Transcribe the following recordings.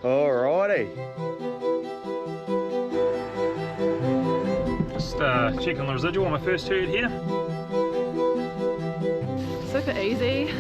Alrighty. Just checking the residual on my first herd here. Super easy.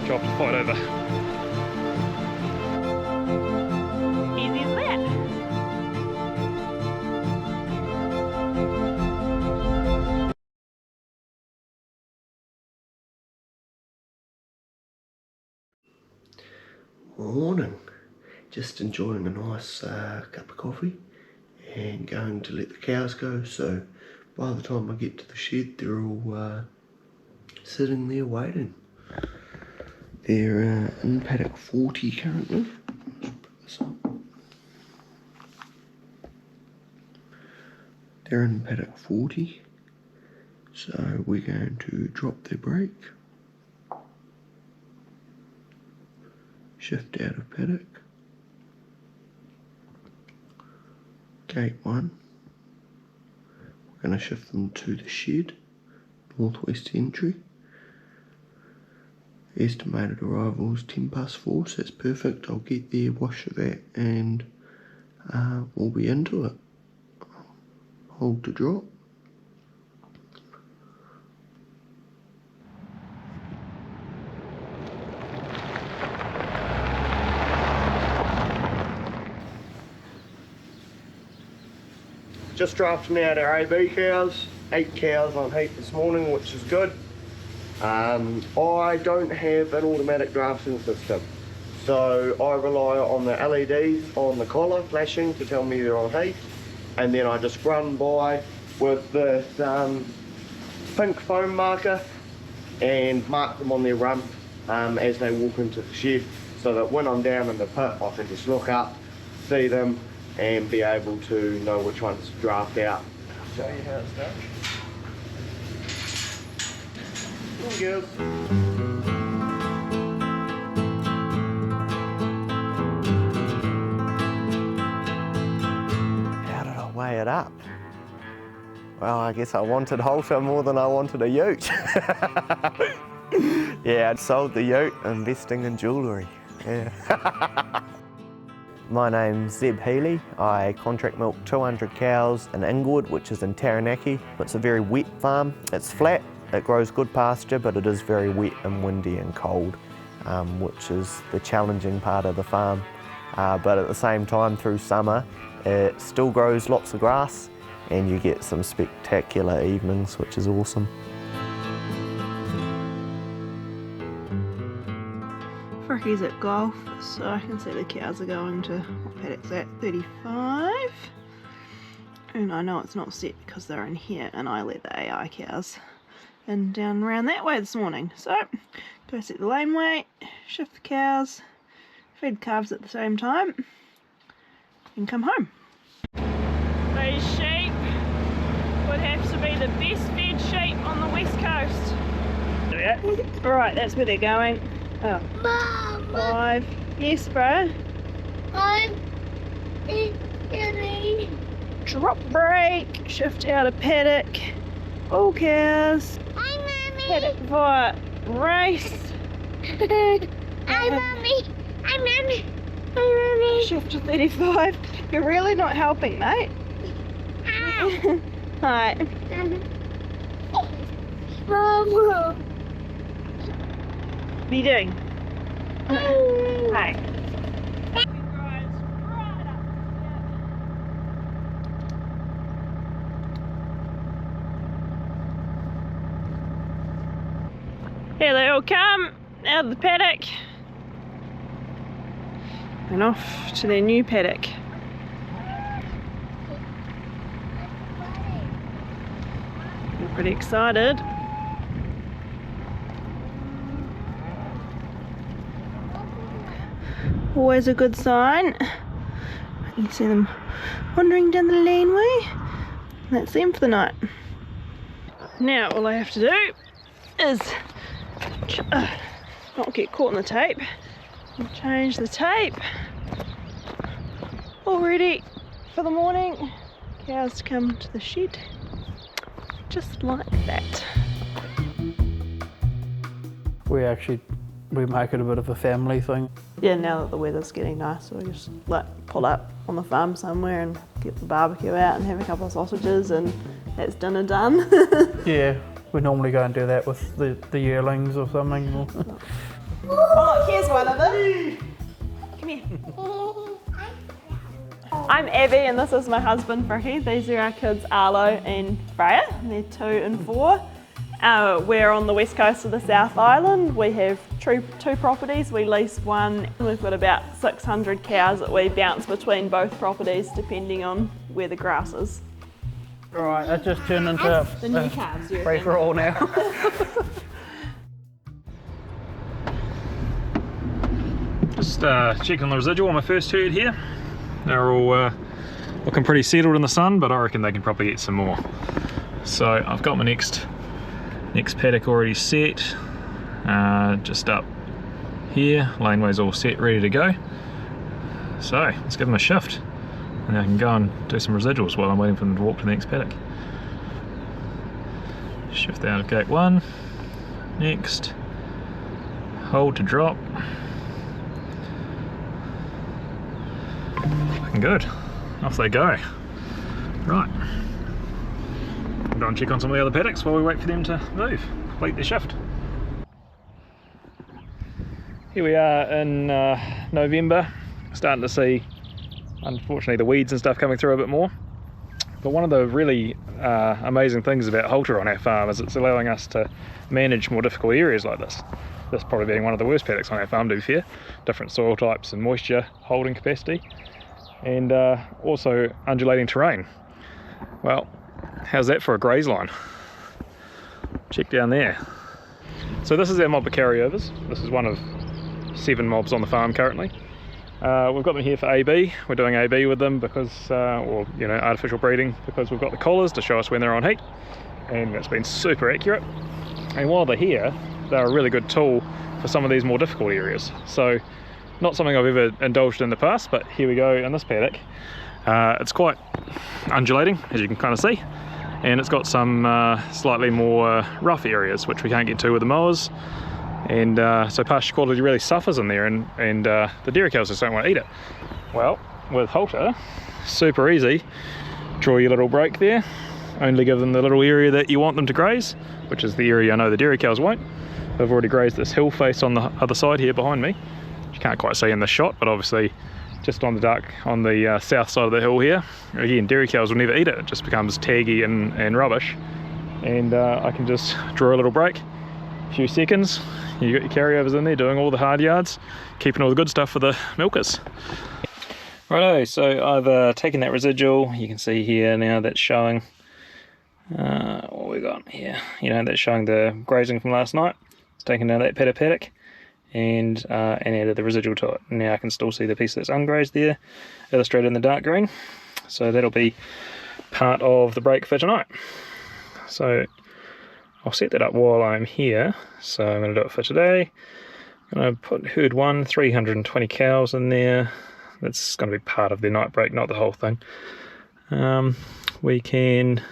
Job to fight over. Easy as that. Morning. Just enjoying a nice cup of coffee and going to let the cows go. So by the time I get to the shed, they're all sitting there waiting. They're in paddock 40 currently. Let's put this up. They're in paddock 40, so we're going to drop their brake, shift out of paddock, gate 1, we're going to shift them to the shed, northwest entry. Estimated arrival is 10 past 4, so that's perfect. I'll get there, wash the vat, and we'll be into it. Hold to drop. Just drafting out our AB cows. 8 cows on heat this morning, which is good. I don't have an automatic drafting system, so I rely on the LEDs on the collar flashing to tell me they're on heat, and then I just run by with this pink foam marker and mark them on their rump as they walk into the shed, so that when I'm down in the pit I can just look up, see them, and be able to know which ones to draft out. I'll show you how it's done. Girls. How did I weigh it up? Well, I guess I wanted Halter more than I wanted a ute. Yeah, I'd sold the ute, investing in jewellery. Yeah. My name's Zeb Healy. I contract milk 200 cows in Inglewood, which is in Taranaki. It's a very wet farm. It's flat. It grows good pasture, but it is very wet and windy and cold, which is the challenging part of the farm. But at the same time, through summer, it still grows lots of grass, and you get some spectacular evenings, which is awesome. Frikkie's at golf, so I can see the cows are going to, what paddock's that, 35. And I know it's not set because they're in here, and I let the AI cows and down around that way this morning. So go set the laneway, shift the cows, feed calves at the same time, and come home. These sheep would have to be the best fed sheep on the west coast. Right, that's where they're going. Oh. Mom. 5. Yes, bro. I'm Drop brake, shift out of paddock. All cows. Hi, Mommy. Paddock via race. Hi, Mommy. Hi, Mommy. Hi, Mommy. Shift to 35. You're really not helping, mate. Hi. Hi. Mom. What are you doing? Hi. Here they all come out of the paddock and off to their new paddock. They're pretty excited. Always a good sign. You can see them wandering down the laneway. That's them for the night. Now all I have to do is not get caught in the tape. Change the tape. All ready for the morning. Cows to come to the shed. Just like that. We make it a bit of a family thing. Yeah, now that the weather's getting nice, we just like pull up on the farm somewhere and get the barbecue out and have a couple of sausages, and that's dinner done. Yeah, we normally go and do that with the yearlings or something. Oh, look, here's one of them. Come here. I'm Abbie and this is my husband Frikkie. These are our kids Arlo and Freya. They're 2 and 4. We're on the west coast of the South Island. We have two properties. We lease one. We've got about 600 cows that we bounce between both properties depending on where the grass is. Right, that just turned into The new calves, you free for all now. Just checking the residual on my first herd here. They're all looking pretty settled in the sun, but I reckon they can probably eat some more. So I've got my next paddock already set, just up here. Laneway's all set, ready to go. So let's give them a shift, and I can go and do some residuals while I'm waiting for them to walk to the next paddock. Shift out of gate 1, next, hold to drop. Looking good. Off they go. Right. Go and check on some of the other paddocks while we wait for them to move, complete their shift. Here we are in November, starting to see, unfortunately, the weeds and stuff coming through a bit more. But one of the really amazing things about Halter on our farm is it's allowing us to manage more difficult areas like this. This probably being one of the worst paddocks on our farm, to be fair. Different soil types and moisture holding capacity, and also undulating terrain. Well, how's that for a graze line? Check down there. So this is our mob of carryovers. This is one of 7 mobs on the farm currently. We've got them here for AB. We're doing AB with them because, or you know, artificial breeding, because we've got the collars to show us when they're on heat, and that's been super accurate. And while they're here, they're a really good tool for some of these more difficult areas. So not something I've ever indulged in the past, but here we go in this paddock. It's quite undulating, as you can kind of see, and it's got some slightly more rough areas which we can't get to with the mowers, and so pasture quality really suffers in there, and the dairy cows just don't want to eat it. Well, with Halter, super easy. Draw your little break there, only give them the little area that you want them to graze, which is the area I know the dairy cows won't. They've already grazed this hill face on the other side here behind me, which you can't quite see in the shot, but obviously just on the south side of the hill here. Again, dairy cows will never eat it. It just becomes taggy and rubbish. And I can just draw a little break, a few seconds. You got your carryovers in there doing all the hard yards, keeping all the good stuff for the milkers. Righto, so I've taken that residual. You can see here now that's showing what we got here. You know, that's showing the grazing from last night. It's taken down that paddock. And added the residual to it. Now I can still see the piece that's ungrazed there, illustrated in the dark green. So that'll be part of the break for tonight. So I'll set that up while I'm here. So I'm going to do it for today. I'm going to put herd 1, 320 cows in there. That's going to be part of the night break, not the whole thing. We can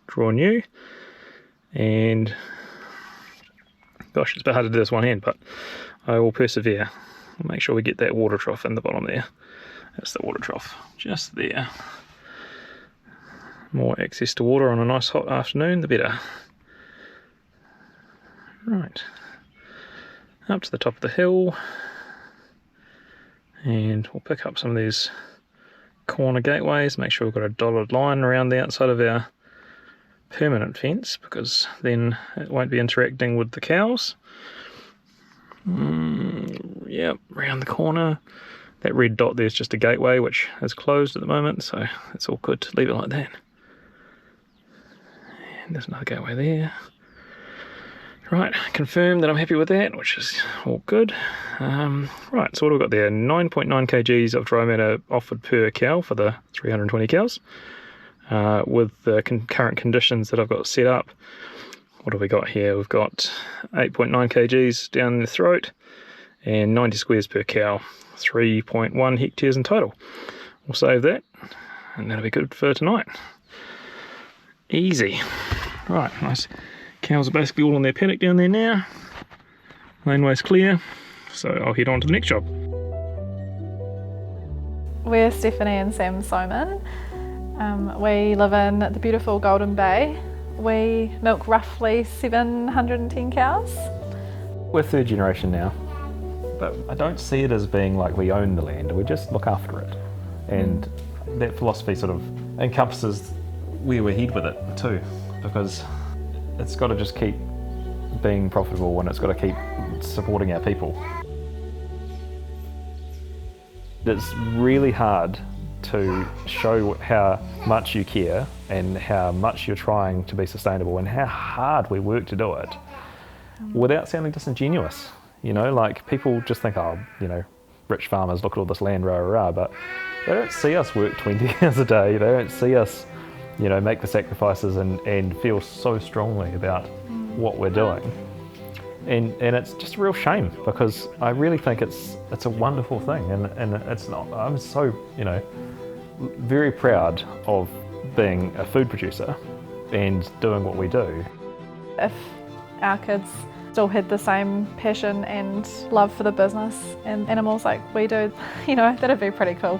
draw new, and gosh, it's a bit hard to do this one hand, but I will persevere. We'll make sure we get that water trough in the bottom there. That's the water trough, just there. More access to water on a nice hot afternoon, the better. Right, up to the top of the hill, and we'll pick up some of these corner gateways, make sure we've got a dotted line around the outside of our permanent fence, because then it won't be interacting with the cows. Yep, around the corner. That red dot there's just a gateway which is closed at the moment, so it's all good to leave it like that. And there's another gateway there. Right, confirm that I'm happy with that, which is all good. Right, so what have we got there? 9.9 kgs of dry matter offered per cow for the 320 cows. With the current conditions that I've got set up, What have we got here? We've got 8.9 kgs down the throat and 90 squares per cow, 3.1 hectares in total. We'll save that and that'll be good for tonight. Easy. Right, nice. Cows are basically all on their paddock down there now. Laneway's clear, so I'll head on to the next job. We're Stephanie and Sam Soman. We live in the beautiful Golden Bay. We milk roughly 710 cows. We're third generation now, but I don't see it as being like we own the land, we just look after it. And that philosophy sort of encompasses where we're headed with it too, because it's got to just keep being profitable and it's got to keep supporting our people. It's really hard to show how much you care and how much you're trying to be sustainable and how hard we work to do it without sounding disingenuous. You know, like people just think, oh, you know, rich farmers, look at all this land, rah, rah, rah, but they don't see us work 20 hours a day. They don't see us, you know, make the sacrifices and feel so strongly about what we're doing. And it's just a real shame, because I really think it's a wonderful thing, and it's not. I'm so, you know, very proud of being a food producer and doing what we do. If our kids still had the same passion and love for the business and animals like we do, you know, that'd be pretty cool.